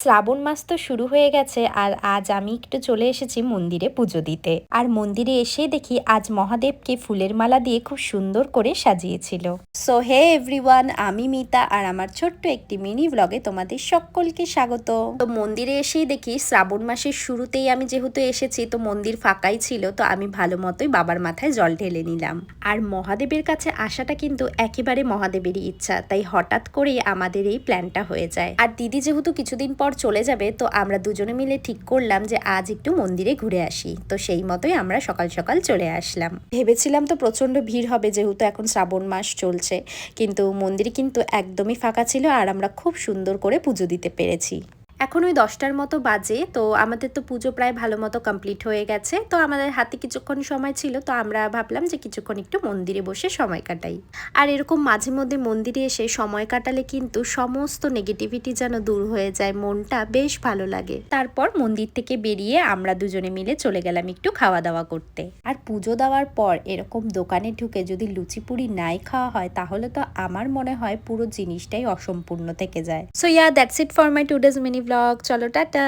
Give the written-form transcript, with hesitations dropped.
শ্রাবণ মাস তো শুরু হয়ে গেছে আর আজ আমি একটু চলে এসেছি মন্দিরে পুজো দিতে। আর মন্দিরে এসে দেখি আজ মহাদেবকে ফুলের মালা দিয়ে খুব সুন্দর করে সাজিয়েছিল। সো হে এভরিওয়ান, আমি মিতা আর আমার ছোট্ট একটি মিনি ব্লগে তোমাদের সকলকে স্বাগত। তো মন্দিরে এসেই দেখি শ্রাবণ মাসের শুরুতেই আমি যেহেতু এসেছি তো মন্দির ফাঁকাই ছিল, তো আমি ভালো মতোই বাবার মাথায় জল ঢেলে নিলাম। আর মহাদেবের কাছে আসাটা কিন্তু একেবারে মহাদেবেরই ইচ্ছা, তাই হঠাৎ করেই আমাদের এই প্ল্যানটা হয়ে যায়। আর দিদি যেহেতু কিছুদিন পর চলে যাবে, তো আমরা দুজনে মিলে ঠিক করলাম যে আজ একটু মন্দিরে ঘুরে আসি। তো সেই মতোই আমরা সকাল সকাল চলে আসলাম। ভেবেছিলাম তো প্রচন্ড ভিড় হবে যেহেতু এখন শ্রাবণ মাস চলছে, কিন্তু মন্দির কিন্তু একদমই ফাঁকা ছিল আর আমরা খুব সুন্দর করে পুজো দিতে পেরেছি। এখন ওই 10টার মতো বাজে, তো আমাদের তো পুজো প্রায় ভালো মতো কমপ্লিট হয়ে গেছে। তো আমাদের হাতে কিছুক্ষণ সময় ছিল, তো আমরা ভাবলাম যে কিছুক্ষণ একটু মন্দিরে বসে সময় কাটাই। আর এরকম মাঝে মধ্যে মন্দিরে এসে সময় কাটালে কিন্তু সমস্ত নেগেটিভিটি যেন দূর হয়ে যায়, মনটা বেশ ভালো লাগে। তারপর মন্দির থেকে বেরিয়ে আমরা দুজনে মিলে চলে গেলাম একটু খাওয়া দাওয়া করতে। আর পুজো দেওয়ার পর এরকম দোকানে ঢুকে যদি লুচি পুরি নাই খাওয়া হয় তাহলে তো আমার মনে হয় পুরো জিনিসটাই অসম্পূর্ণ থেকে যায়। So that's it for my today's mini blog. চলো টাটা।